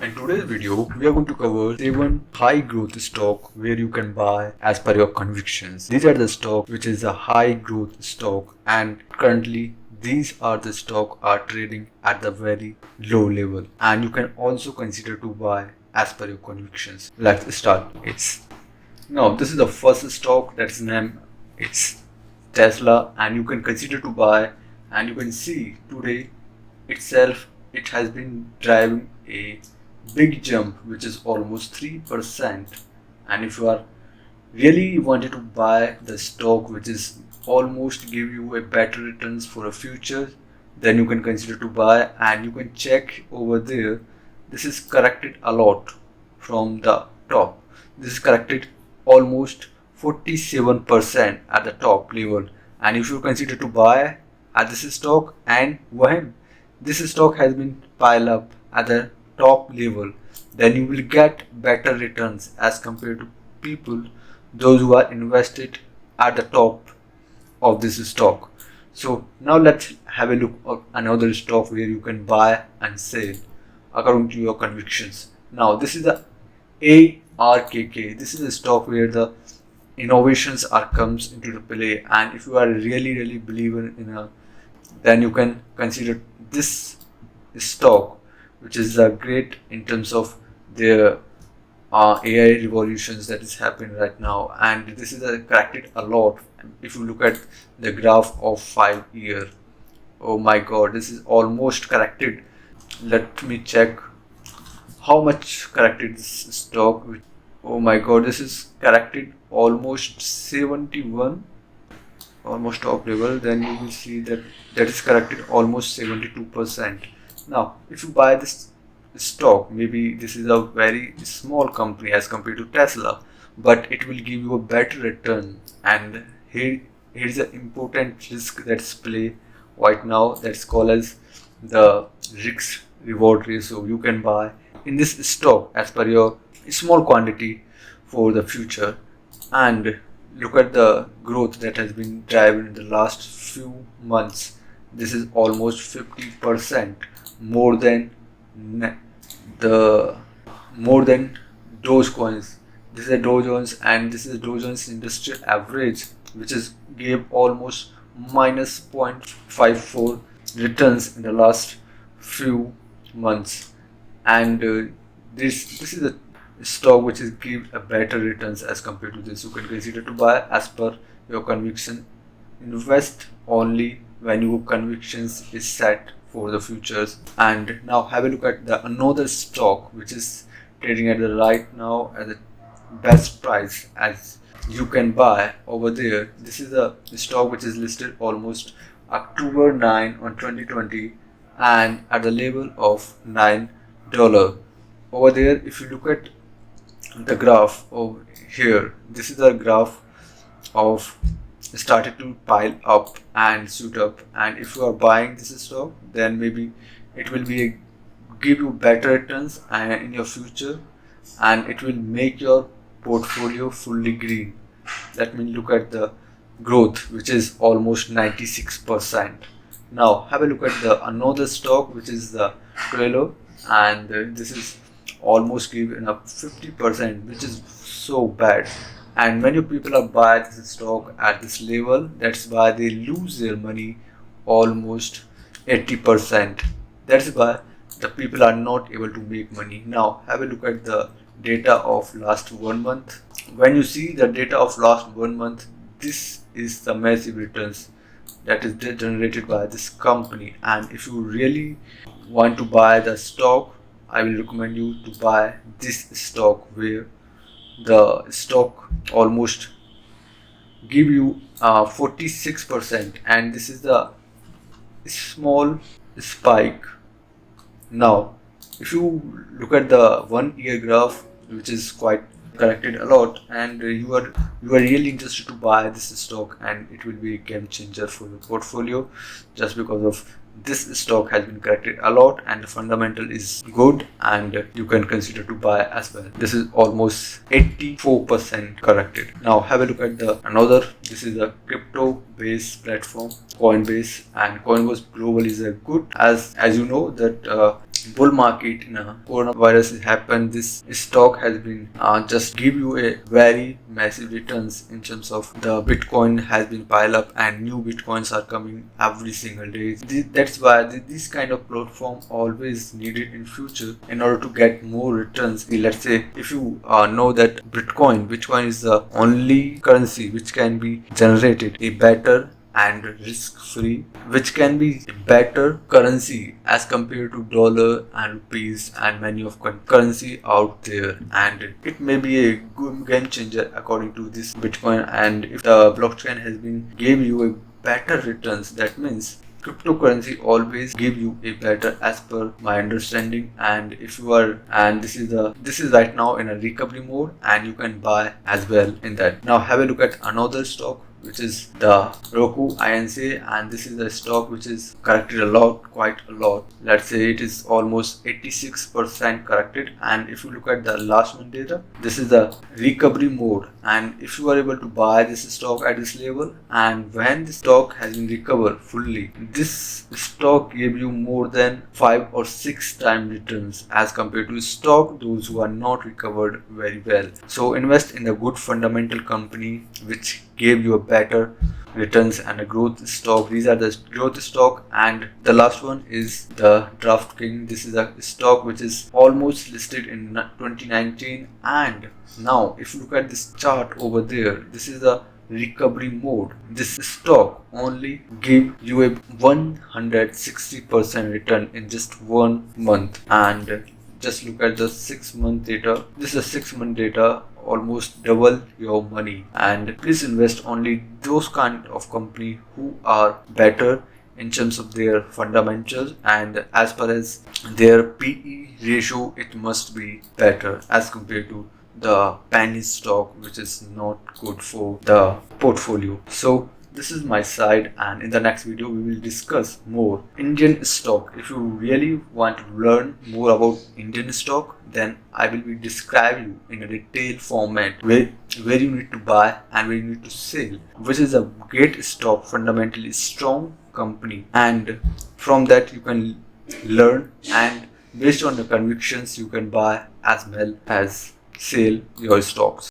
In today's video, we are going to cover 7 high growth stock where you can buy as per your convictions. These are the stock which is a high growth stock, and currently these are the stock are trading at the very low level, and you can also consider to buy as per your convictions. Let's start. This is the first stock that's named it's Tesla, and you can consider to buy, and you can see today itself it has been driving a big jump which is almost 3%. And if you are really wanted to buy the stock which is almost give you a better returns for a future, then you can consider to buy, and you can check over there. This is corrected a lot from the top. This is corrected almost 47% at the top level, and if you consider to buy at this stock, and when this stock has been piled up at the top level, then you will get better returns as compared to people those who are invested at the top of this stock. So now let's have a look at another stock where you can buy and sell according to your convictions. Now this is the ARKK. This is a stock where the innovations are comes into the play, and if you are really believer in a, then you can consider this stock, which is great in terms of the AI revolutions that is happening right now. And this is corrected a lot. If you look at the graph of 5 year, oh my god, this is almost corrected. Let me check how much corrected this stock. Oh my god, this is corrected almost 71, almost top level. Then you will see that is corrected almost 72%. Now if you buy this stock, maybe this is a very small company as compared to Tesla, but it will give you a better return. And here's an important risk that's play right now, that's called as the risk reward ratio. You can buy in this stock as per your small quantity for the future, and look at the growth that has been driven in the last few months. This is almost 50% more than Dogecoins. This is a Dow Jones, and this is Dow Jones Industrial Average, which is gave almost minus 0.54 returns in the last few months. And this is a stock which is give a better returns as compared to this. You can consider to buy as per your conviction. Invest only when your convictions is set for the futures. And now have a look at the another stock which is trading at the right now at the best price as you can buy over there. This is a stock which is listed almost October 9 on 2020, and at the level of $9 over there. If you look at the graph over here, this is the graph of started to pile up and shoot up. And if you are buying this stock, then maybe it will be give you better returns in your future, and it will make your portfolio fully green. Let me look at the growth, which is almost 96%. Now have a look at the another stock which is the Trello, and this is almost given up 50%, which is so bad. And many people are buying this stock at this level, that's why they lose their money almost 80%. That's why the people are not able to make money. Now have a look at the data of last 1 month. When you see the data of last 1 month, this is the massive returns that is generated by this company. And if you really want to buy the stock, I will recommend you to buy this stock, where the stock almost give you 46%, and this is the small spike. Now if you look at the 1 year graph, which is quite corrected a lot, and you are really interested to buy this stock, and it will be a game changer for your portfolio, just because of this stock has been corrected a lot and the fundamental is good, and you can consider to buy as well. This is almost 84% corrected. Now have a look at the another. This is a crypto based platform, Coinbase, and Coinbase Global is a good, as you know that bull market in a coronavirus happened, this stock has been just give you a very massive returns in terms of the Bitcoin has been piled up and new Bitcoins are coming every single day. That's why this kind of platform always needed in future in order to get more returns. Let's say if you know that Bitcoin is the only currency which can be generated a better and risk-free, which can be a better currency as compared to dollar and rupees and many of currency out there, and it may be a good game changer according to this Bitcoin. And if the blockchain has been gave you a better returns, that means cryptocurrency always give you a better as per my understanding. And if you are, and this is right now in a recovery mode and you can buy as well in that. Now have a look at another stock, which is the Roku INC, and this is the stock which is corrected quite a lot. Let's say it is almost 86% corrected. And if you look at the last month data, this is the recovery mode, and if you are able to buy this stock at this level, and when the stock has been recovered fully, this stock gave you more than 5 or 6 times returns as compared to stock those who are not recovered very well. So invest in a good fundamental company which gave you a better returns and a growth stock. These are the growth stock. And the last one is the DraftKings. This is a stock which is almost listed in 2019, and now if you look at this chart over there, this is the recovery mode. This stock only give you a 160% return in just 1 month. And just look at the 6-month data. This is a 6-month data, almost double your money. And please invest only those kind of company who are better in terms of their fundamentals, and as far as their PE ratio, it must be better as compared to the penny stock, which is not good for the portfolio. So this is my side, and in the next video we will discuss more Indian stock. If you really want to learn more about Indian stock, then I will be describe you in a detailed format where you need to buy and where you need to sell, which is a great stock, fundamentally strong company, and from that you can learn, and based on the convictions you can buy as well as sell your stocks.